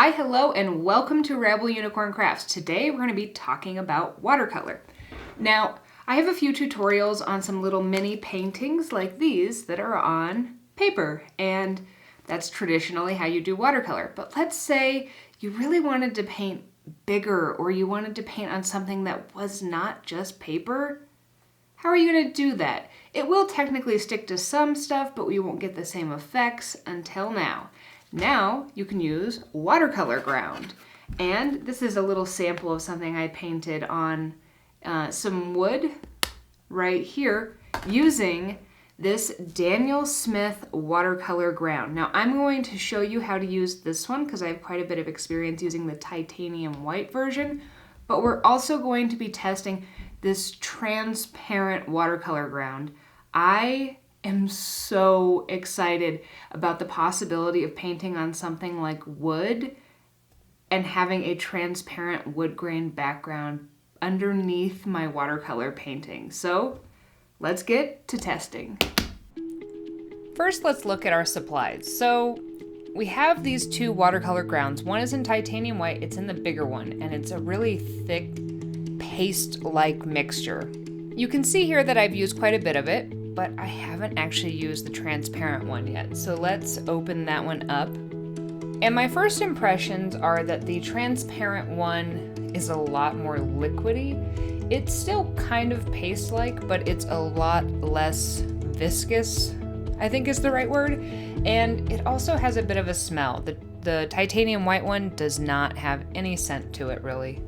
Hi, hello, and welcome to Rebel Unicorn Crafts. Today we're going to be talking about watercolor. Now, I have a few tutorials on some little mini paintings like these that are on paper, and that's traditionally how you do watercolor. But let's say you really wanted to paint bigger, or you wanted to paint on something that was not just paper. How are you going to do that? It will technically stick to some stuff, but we won't get the same effects until now. Now you can use Watercolor Ground. And this is a little sample of something I painted on some wood right here using this Daniel Smith Watercolor Ground. Now I'm going to show you how to use this one because I have quite a bit of experience using the titanium white version, but we're also going to be testing this transparent watercolor ground. I am so excited about the possibility of painting on something like wood and having a transparent wood grain background underneath my watercolor painting. So let's get to testing. First, let's look at our supplies. So we have these two watercolor grounds. One is in titanium white, it's in the bigger one, and it's a really thick paste-like mixture. You can see here that I've used quite a bit of it, but I haven't actually used the transparent one yet. So let's open that one up. And my first impressions are that the transparent one is a lot more liquidy. It's still kind of paste-like, but it's a lot less viscous, I think is the right word. And it also has a bit of a smell. The titanium white one does not have any scent to it, really.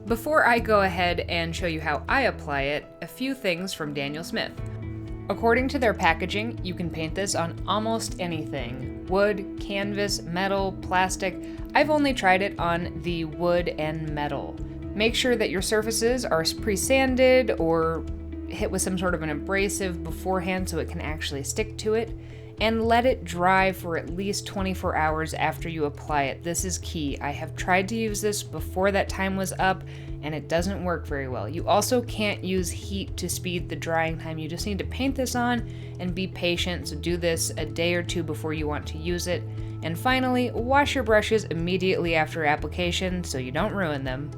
Before I go ahead and show you how I apply it, a few things from Daniel Smith. According to their packaging, you can paint this on almost anything. Wood, canvas, metal, plastic. I've only tried it on the wood and metal. Make sure that your surfaces are pre-sanded or hit with some sort of an abrasive beforehand so it can actually stick to it. And let it dry for at least 24 hours after you apply it. This is key. I have tried to use this before that time was up, and it doesn't work very well. You also can't use heat to speed the drying time. You just need to paint this on and be patient, so do this a day or two before you want to use it. And finally, wash your brushes immediately after application so you don't ruin them.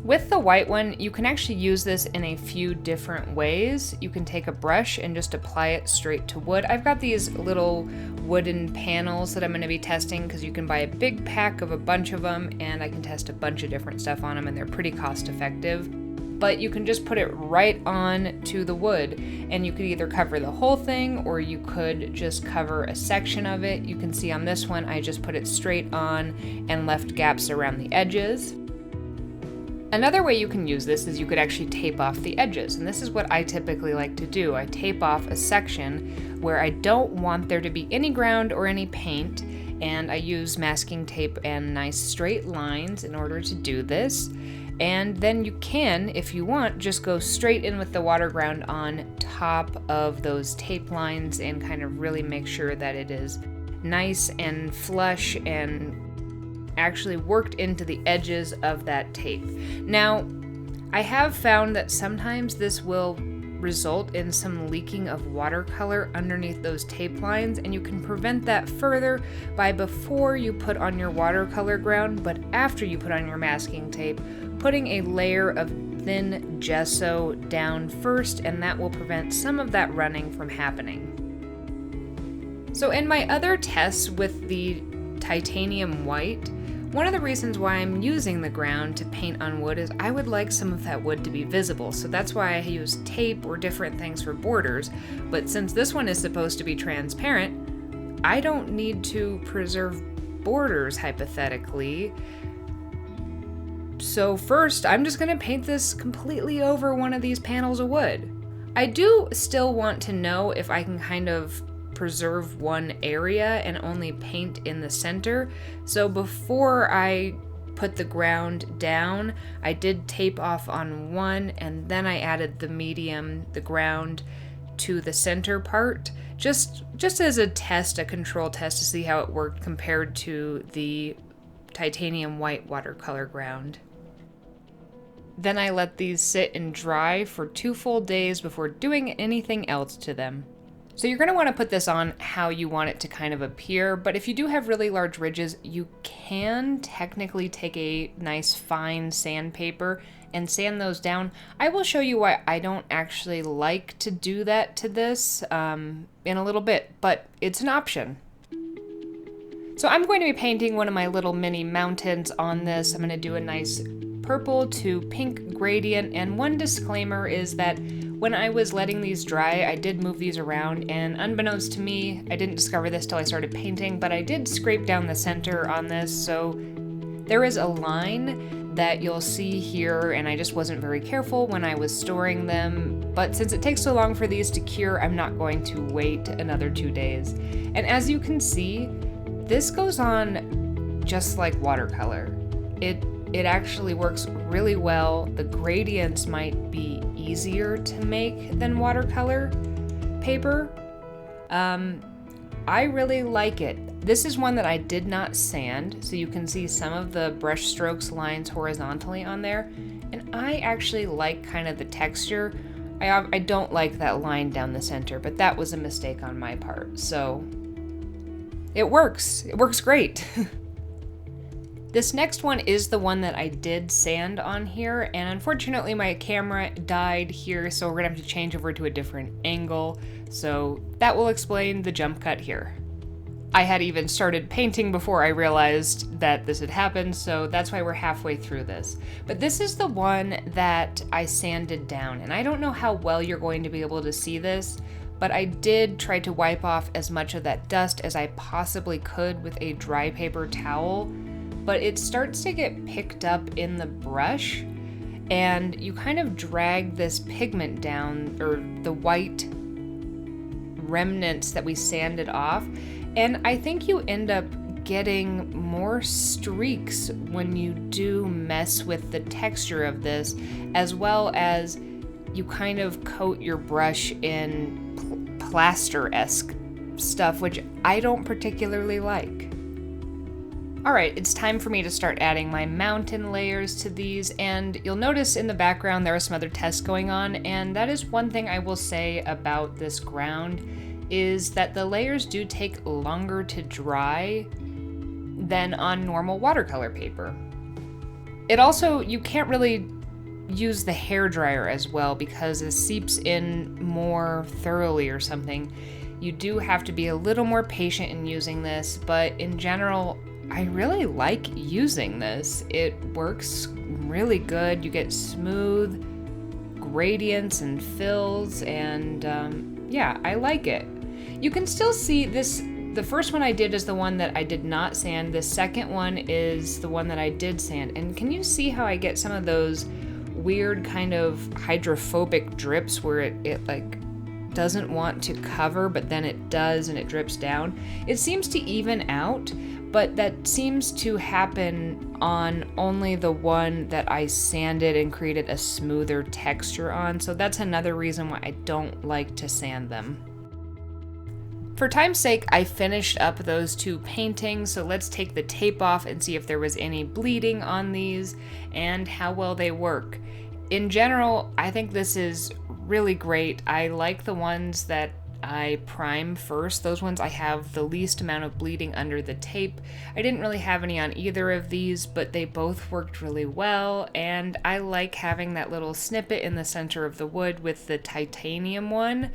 With the white one, you can actually use this in a few different ways. You can take a brush and just apply it straight to wood. I've got these little wooden panels that I'm going to be testing because you can buy a big pack of a bunch of them, and I can test a bunch of different stuff on them, and they're pretty cost effective. But you can just put it right on to the wood, and you could either cover the whole thing or you could just cover a section of it. You can see on this one, I just put it straight on and left gaps around the edges. Another way you can use this is you could actually tape off the edges, and this is what I typically like to do. I tape off a section where I don't want there to be any ground or any paint, and I use masking tape and nice straight lines in order to do this. And then you can, if you want, just go straight in with the water ground on top of those tape lines and kind of really make sure that it is nice and flush and actually worked into the edges of that tape. Now, I have found that sometimes this will result in some leaking of watercolor underneath those tape lines, and you can prevent that further by before you put on your watercolor ground, but after you put on your masking tape, putting a layer of thin gesso down first, and that will prevent some of that running from happening. So in my other tests with the titanium white, one of the reasons why I'm using the ground to paint on wood is I would like some of that wood to be visible, so that's why I use tape or different things for borders. But since this one is supposed to be transparent, I don't need to preserve borders hypothetically. So first, I'm just going to paint this completely over one of these panels of wood. I do still want to know if I can kind of preserve one area and only paint in the center. So before I put the ground down, I did tape off on one, and then I added the ground to the center part, just as a test, a control test to see how it worked compared to the titanium white watercolor ground. Then I let these sit and dry for 2 full days before doing anything else to them. So you're going to want to put this on how you want it to kind of appear, but if you do have really large ridges, you can technically take a nice fine sandpaper and sand those down. I will show you why I don't actually like to do that to this in a little bit, but it's an option. So I'm going to be painting one of my little mini mountains on this. I'm going to do a nice purple to pink gradient, and one disclaimer is that when I was letting these dry, I did move these around, and unbeknownst to me, I didn't discover this till I started painting, but I did scrape down the center on this, so there is a line that you'll see here, and I just wasn't very careful when I was storing them, but since it takes so long for these to cure, I'm not going to wait another 2 days. And as you can see, this goes on just like watercolor. It actually works really well. The gradients might be easier to make than watercolor paper. I really like it. This is one that I did not sand, so you can see some of the brush strokes lines horizontally on there. And I actually like kind of the texture. I don't like that line down the center, but that was a mistake on my part. So it works. It works great. This next one is the one that I did sand on here, and unfortunately my camera died here, so we're gonna have to change over to a different angle, so that will explain the jump cut here. I had even started painting before I realized that this had happened, so that's why we're halfway through this. But this is the one that I sanded down, and I don't know how well you're going to be able to see this, but I did try to wipe off as much of that dust as I possibly could with a dry paper towel. But it starts to get picked up in the brush, and you kind of drag this pigment down, or the white remnants that we sanded off, and I think you end up getting more streaks when you do mess with the texture of this, as well as you kind of coat your brush in plaster-esque stuff, which I don't particularly like. Alright, it's time for me to start adding my mountain layers to these, and you'll notice in the background there are some other tests going on, and that is one thing I will say about this ground, is that the layers do take longer to dry than on normal watercolor paper. It also, you can't really use the hairdryer as well because it seeps in more thoroughly or something. You do have to be a little more patient in using this, but in general, I really like using this. It works really good. You get smooth gradients and fills, and yeah, I like it. You can still see this. The first one I did is the one that I did not sand. The second one is the one that I did sand. And can you see how I get some of those weird kind of hydrophobic drips where it like doesn't want to cover, but then it does and it drips down? It seems to even out, but that seems to happen on only the one that I sanded and created a smoother texture on, so that's another reason why I don't like to sand them. For time's sake, I finished up those two paintings, so let's take the tape off and see if there was any bleeding on these and how well they work. In general, I think this is really great. I like the ones that I prime first. Those ones I have the least amount of bleeding under the tape. I didn't really have any on either of these, but they both worked really well, and I like having that little snippet in the center of the wood with the titanium one.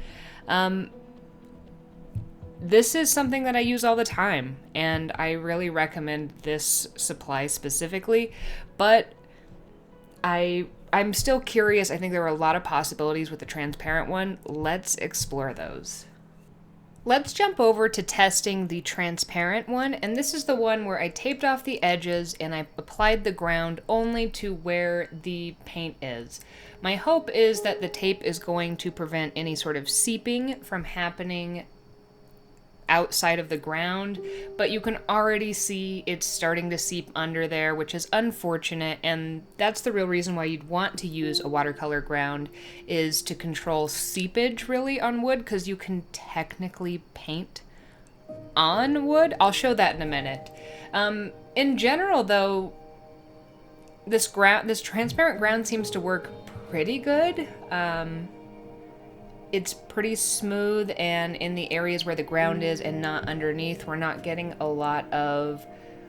This is something that I use all the time, and I really recommend this supply specifically, but I'm still curious. I think there are a lot of possibilities with the transparent one. Let's explore those. Let's jump over to testing the transparent one, and this is the one where I taped off the edges and I applied the ground only to where the paint is. My hope is that the tape is going to prevent any sort of seeping from happening outside of the ground, but you can already see it's starting to seep under there, which is unfortunate, and that's the real reason why you'd want to use a watercolor ground, is to control seepage really on wood, because you can technically paint on wood. I'll show that in a minute. In general though, this transparent ground seems to work pretty good. it's pretty smooth, and in the areas where the ground is and not underneath, we're not getting a lot of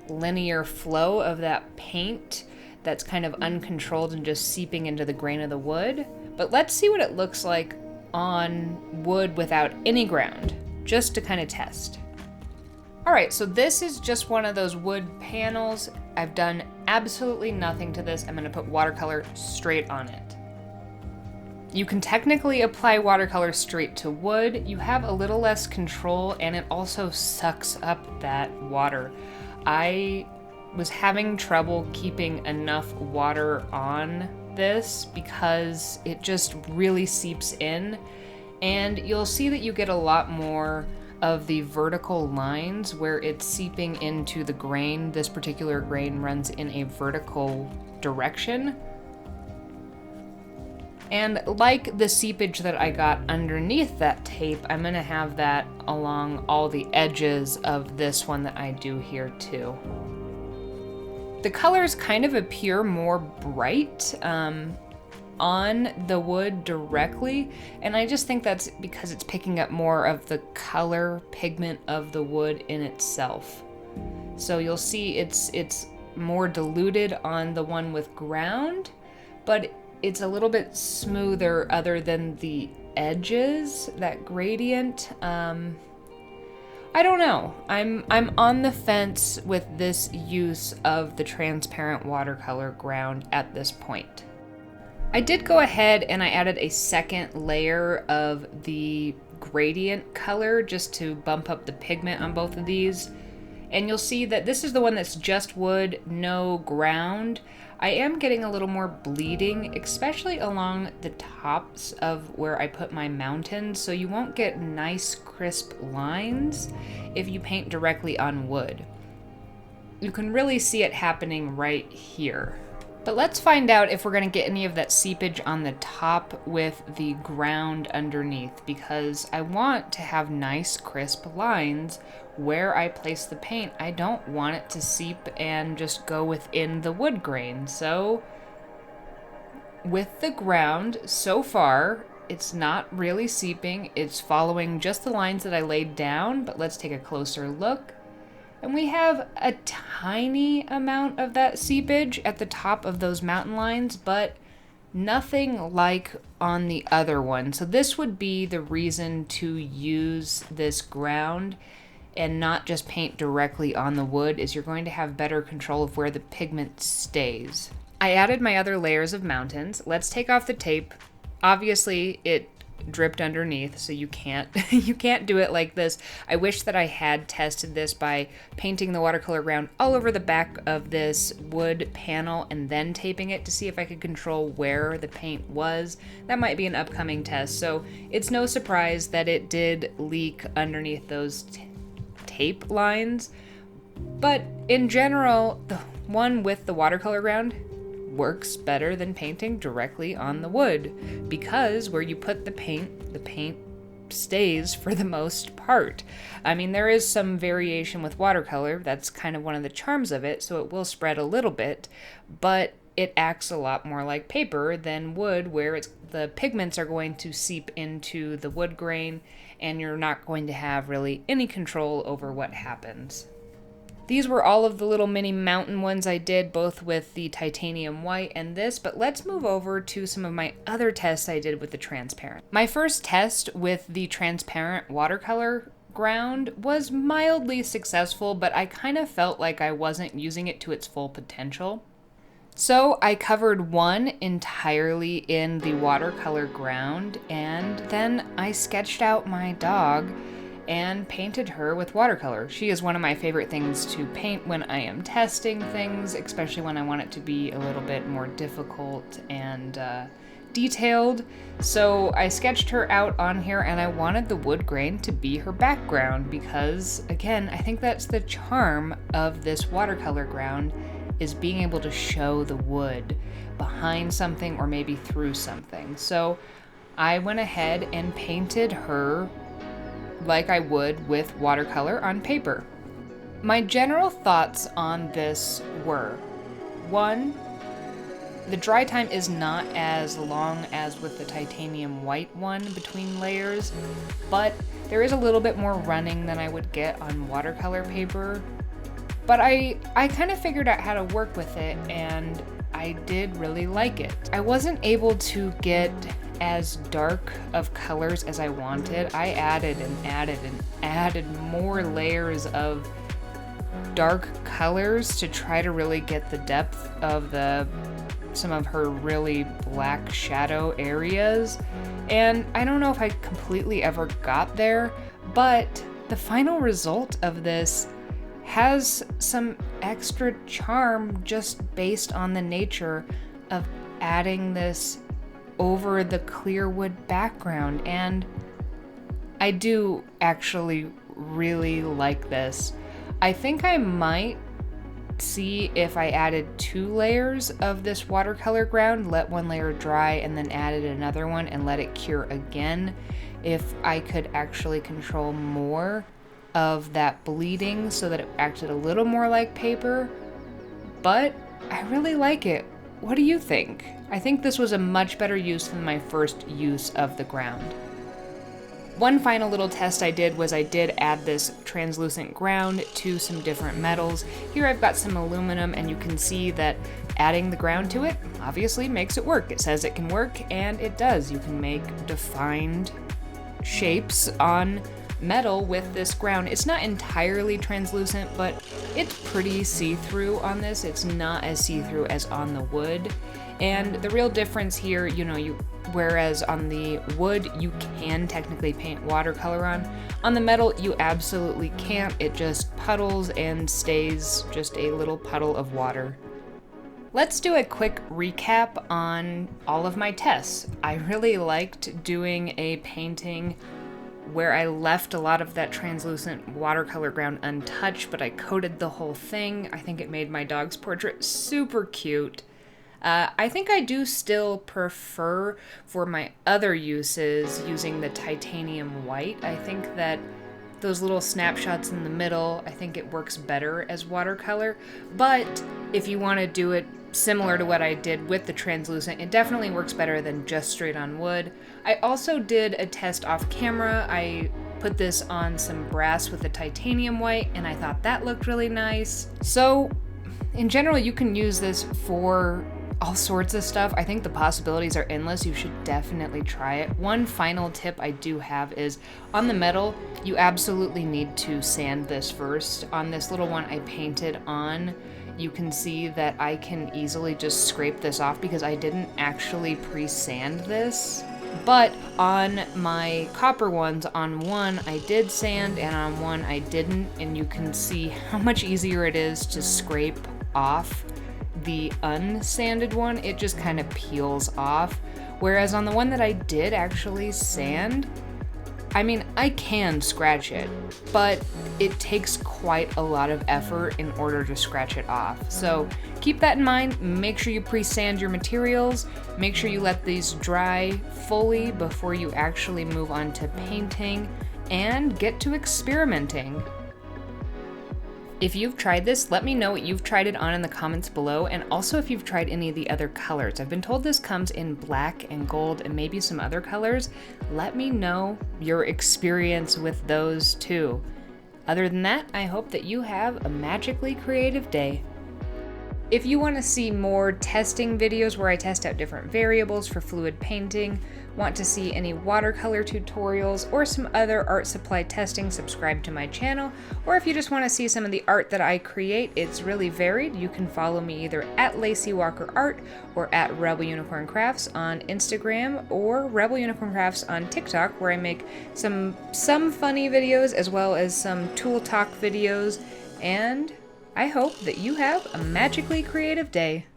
linear flow of that paint that's kind of uncontrolled and just seeping into the grain of the wood. But let's see what it looks like on wood without any ground, just to kind of test. All right, so this is just one of those wood panels. I've done absolutely nothing to this. I'm gonna put watercolor straight on it. You can technically apply watercolor straight to wood. You have a little less control, and it also sucks up that water. I was having trouble keeping enough water on this because it just really seeps in, and you'll see that you get a lot more of the vertical lines where it's seeping into the grain. This particular grain runs in a vertical direction. And like the seepage that I got underneath that tape, I'm gonna have that along all the edges of this one that I do here too. The colors kind of appear more bright on the wood directly, and I just think that's because it's picking up more of the color pigment of the wood in itself. So you'll see it's more diluted on the one with ground, but it's a little bit smoother other than the edges, that gradient. I don't know. I'm on the fence with this use of the transparent watercolor ground at this point. I did go ahead and I added a second layer of the gradient color just to bump up the pigment on both of these. And you'll see that this is the one that's just wood, no ground. I am getting a little more bleeding, especially along the tops of where I put my mountains, so you won't get nice crisp lines if you paint directly on wood. You can really see it happening right here. But let's find out if we're going to get any of that seepage on the top with the ground underneath, because I want to have nice crisp lines where I place the paint. I don't want it to seep and just go within the wood grain. So with the ground, so far, it's not really seeping. It's following just the lines that I laid down, but let's take a closer look. And we have a tiny amount of that seepage at the top of those mountain lines, but nothing like on the other one. So this would be the reason to use this ground and not just paint directly on the wood, is you're going to have better control of where the pigment stays. I added my other layers of mountains. Let's take off the tape. Obviously, it dripped underneath, so you can't do it like this. I wish that I had tested this by painting the watercolor ground all over the back of this wood panel and then taping it to see if I could control where the paint was. That might be an upcoming test. So it's no surprise that it did leak underneath those tape lines, but in general, the one with the watercolor ground works better than painting directly on the wood, because where you put the paint stays for the most part. I mean, there is some variation with watercolor. That's kind of one of the charms of it, so it will spread a little bit, but it acts a lot more like paper than wood, where the pigments are going to seep into the wood grain, and you're not going to have really any control over what happens. These were all of the little mini mountain ones I did, both with the titanium white and this, but let's move over to some of my other tests I did with the transparent. My first test with the transparent watercolor ground was mildly successful, but I kind of felt like I wasn't using it to its full potential. So I covered one entirely in the watercolor ground, and then I sketched out my dog and painted her with watercolor. She is one of my favorite things to paint when I am testing things, especially when I want it to be a little bit more difficult and detailed. So I sketched her out on here, and I wanted the wood grain to be her background because, again, I think that's the charm of this watercolor ground, is being able to show the wood behind something or maybe through something. So I went ahead and painted her like I would with watercolor on paper. My general thoughts on this were, 1, The dry time is not as long as with the titanium white one between layers, but there is a little bit more running than I would get on watercolor paper. But I kind of figured out how to work with it, and I did really like it. I wasn't able to get as dark of colors as I wanted. I added and added and added more layers of dark colors to try to really get the depth of some of her really black shadow areas. And I don't know if I completely ever got there, but the final result of this has some extra charm just based on the nature of adding this over the clear wood background. And I do actually really like this. I think I might see if I added 2 layers of this watercolor ground, let one layer dry, and then added another one and let it cure again, if I could actually control more of that bleeding so that it acted a little more like paper. But I really like it. What do you think? I think this was a much better use than my first use of the ground. One final little test I did was I did add this translucent ground to some different metals. Here I've got some aluminum, and you can see that adding the ground to it obviously makes it work. It says it can work, and it does. You can make defined shapes on metal with this ground. It's not entirely translucent, but it's pretty see-through on this. It's not as see-through as on the wood. And the real difference here, whereas on the wood you can technically paint watercolor on the metal you absolutely can't. It just puddles and stays just a little puddle of water. Let's do a quick recap on all of my tests. I really liked doing a painting where I left a lot of that translucent watercolor ground untouched, but I coated the whole thing. I think it made my dog's portrait super cute. I think I do still prefer for my other uses using the titanium white. I think that those little snapshots in the middle, I think it works better as watercolor. But if you want to do it similar to what I did with the translucent, it definitely works better than just straight on wood. I also did a test off camera. I put this on some brass with the titanium white, and I thought that looked really nice. So in general, you can use this for all sorts of stuff. I think the possibilities are endless. You should definitely try it. One final tip I do have is on the metal, you absolutely need to sand this first. On this little one I painted on, you can see that I can easily just scrape this off because I didn't actually pre-sand this. But on my copper ones, on one I did sand and on one I didn't, and you can see how much easier it is to scrape off the unsanded one. It just kind of peels off. Whereas on the one that I did actually sand, I mean, I can scratch it, but it takes quite a lot of effort in order to scratch it off. So keep that in mind. Make sure you pre-sand your materials. Make sure you let these dry fully before you actually move on to painting and get to experimenting. If you've tried this, let me know what you've tried it on in the comments below, and also if you've tried any of the other colors. I've been told this comes in black and gold and maybe some other colors. Let me know your experience with those too. Other than that, I hope that you have a magically creative day. If you want to see more testing videos where I test out different variables for fluid painting, want to see any watercolor tutorials, or some other art supply testing, subscribe to my channel. Or if you just want to see some of the art that I create, it's really varied. You can follow me either at Lacey Walker Art or at Rebel Unicorn Crafts on Instagram, or Rebel Unicorn Crafts on TikTok, where I make some funny videos as well as some tool talk videos. And I hope that you have a magically creative day.